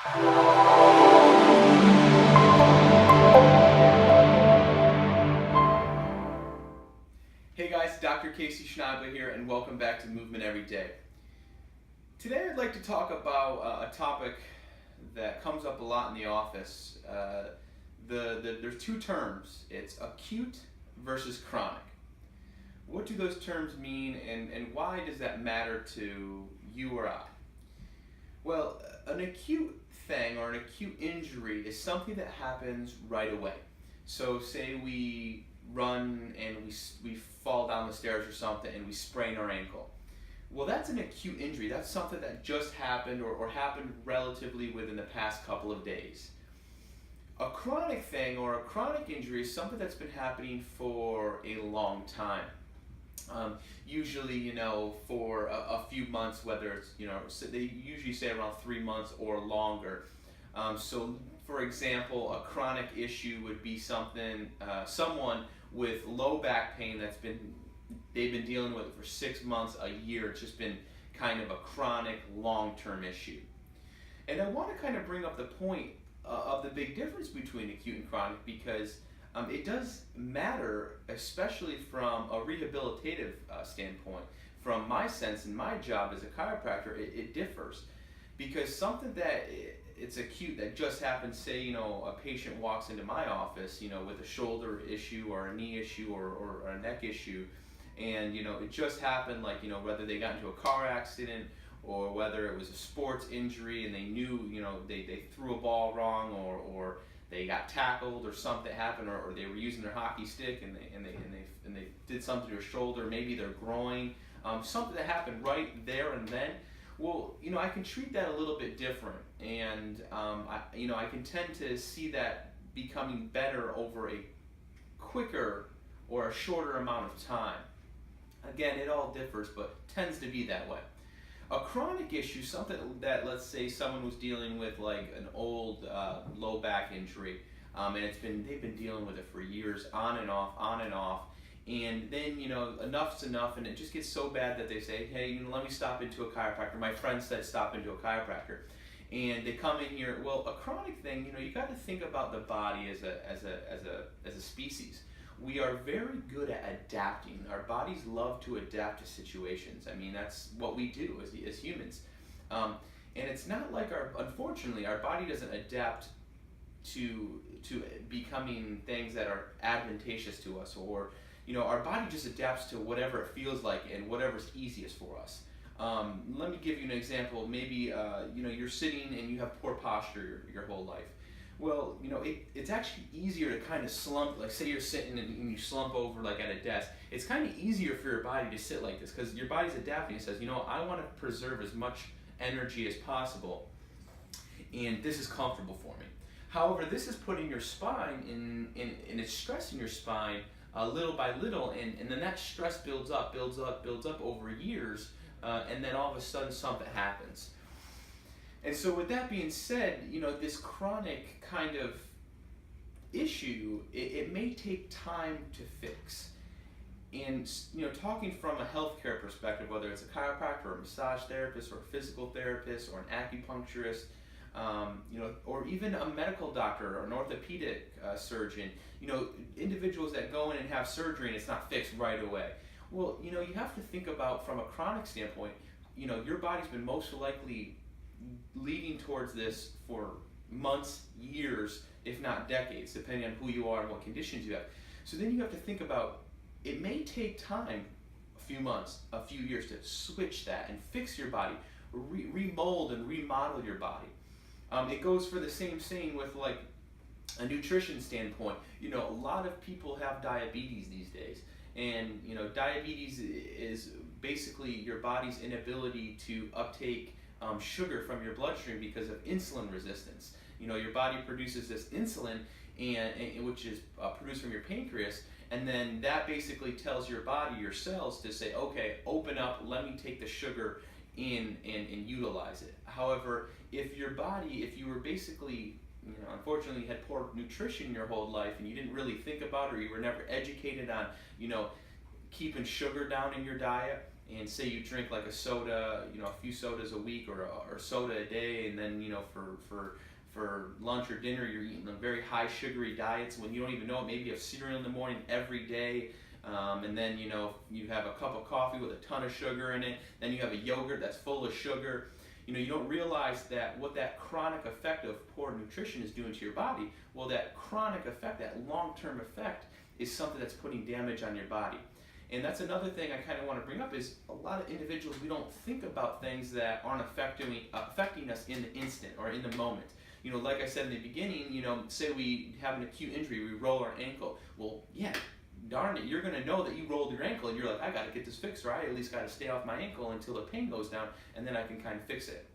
Hey guys, Dr. Casey Schneibler here, and welcome back to Movement Every Day. Today I'd like to talk about a topic that comes up a lot in the office. There's two terms. It's acute versus chronic. What do those terms mean, and why does that matter to you or I? Well, an acute thing or an acute injury is something that happens right away. So say we run and we fall down the stairs or something and we sprain our ankle. Well, that's an acute injury. That's something that just happened or happened relatively within the past couple of days. A chronic thing or a chronic injury is something that's been happening for a long time. Usually, for a few months, whether it's, so they usually say around 3 months or longer. So, for example, a chronic issue would be someone with low back pain they've been dealing with it for 6 months, a year. It's just been kind of a chronic, long-term issue. And I want to kind of bring up the point of the big difference between acute and chronic, because it does matter, especially from a rehabilitative standpoint. From my sense and my job as a chiropractor, it differs, because something that it's acute that just happens, say, a patient walks into my office, with a shoulder issue or a knee issue or a neck issue, and, it just happened, like, whether they got into a car accident or whether it was a sports injury and they knew, they threw a ball wrong or they got tackled or something happened, or they were using their hockey stick and they did something to their shoulder, maybe their groin, something that happened right there and then. Well, I can treat that a little bit different, and I can tend to see that becoming better over a quicker or a shorter amount of time. Again, it all differs, but tends to be that way. A chronic issue, something that, let's say someone was dealing with like an old low back injury, and they've been dealing with it for years, on and off, and then enough's enough, and it just gets so bad that they say, hey, let me stop into a chiropractor. My friend said stop into a chiropractor, and they come in here. Well, a chronic thing, you got to think about the body as a species. We are very good at adapting. Our bodies love to adapt to situations. I mean, that's what we do as humans. And it's not like unfortunately, our body doesn't adapt to becoming things that are advantageous to us, or, our body just adapts to whatever it feels like and whatever's easiest for us. Let me give you an example. Maybe, you're sitting and you have poor posture your whole life. Well, it's actually easier to kind of slump, like say you're sitting and you slump over like at a desk. It's kind of easier for your body to sit like this because your body's adapting. It says, I want to preserve as much energy as possible, and this is comfortable for me. However, this is putting your spine in it's stressing your spine little by little, and then that stress builds up over years, and then all of a sudden something happens. And so with that being said, this chronic kind of issue, it may take time to fix. And, talking from a healthcare perspective, whether it's a chiropractor or a massage therapist or a physical therapist or an acupuncturist, or even a medical doctor or an orthopedic surgeon, individuals that go in and have surgery and it's not fixed right away. Well, you have to think about, from a chronic standpoint, your body's been most likely leading towards this for months, years, if not decades, depending on who you are and what conditions you have. So then you have to think about, it may take time, a few months, a few years, to switch that and fix your body, remold and remodel your body. It goes for the same saying with like a nutrition standpoint. A lot of people have diabetes these days, and diabetes is basically your body's inability to uptake sugar from your bloodstream because of insulin resistance. Your body produces this insulin, and which is produced from your pancreas, and then that basically tells your body, your cells, to say, okay, open up, let me take the sugar in and utilize it. However, if you were basically, unfortunately had poor nutrition your whole life and you didn't really think about it, or you were never educated on, keeping sugar down in your diet, and say you drink like a soda, a few sodas a week or soda a day, and then for lunch or dinner you're eating very high sugary diets when you don't even know it. Maybe you have cereal in the morning every day, and then you have a cup of coffee with a ton of sugar in it. Then you have a yogurt that's full of sugar. You don't realize that what that chronic effect of poor nutrition is doing to your body. Well, that chronic effect, that long-term effect, is something that's putting damage on your body. And that's another thing I kind of want to bring up is a lot of individuals, we don't think about things that aren't affecting us in the instant or in the moment. Like I said in the beginning, say we have an acute injury, we roll our ankle. Well, yeah, darn it, you're going to know that you rolled your ankle and you're like, I got to get this fixed, or I at least got to stay off my ankle until the pain goes down, and then I can kind of fix it.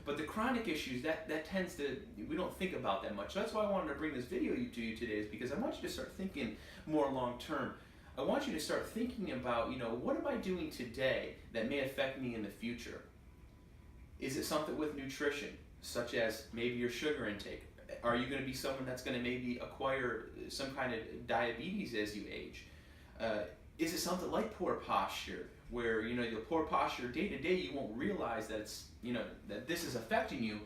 But the chronic issues, that tends to, we don't think about that much. So that's why I wanted to bring this video to you today, is because I want you to start thinking more long term. I want you to start thinking about, what am I doing today that may affect me in the future? Is it something with nutrition, such as maybe your sugar intake? Are you going to be someone that's going to maybe acquire some kind of diabetes as you age? Is it something like poor posture, where your poor posture day to day, you won't realize that it's that this is affecting you,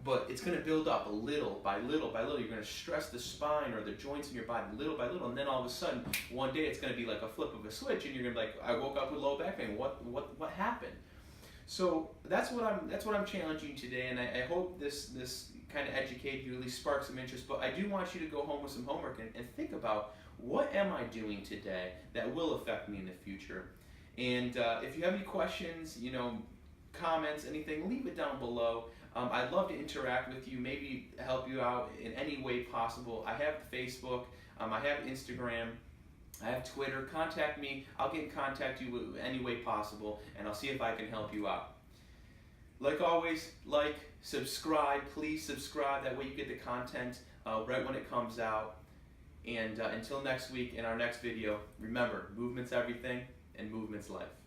but it's going to build up little by little by little. You're going to stress the spine or the joints in your body little by little, and then all of a sudden one day it's going to be like a flip of a switch, and you're going to be like, I woke up with low back pain. What happened? So that's what I'm challenging you today, and I hope this kind of educate you, at least spark some interest. But I do want you to go home with some homework and think about, what am I doing today that will affect me in the future? And if you have any questions, comments, anything, leave it down below. I'd love to interact with you, maybe help you out in any way possible. I have Facebook, I have Instagram, I have Twitter. Contact me. I'll get in contact with you any way possible, and I'll see if I can help you out. Like always, subscribe. Please subscribe. That way you get the content right when it comes out. And until next week in our next video, remember, movement's everything and movement's life.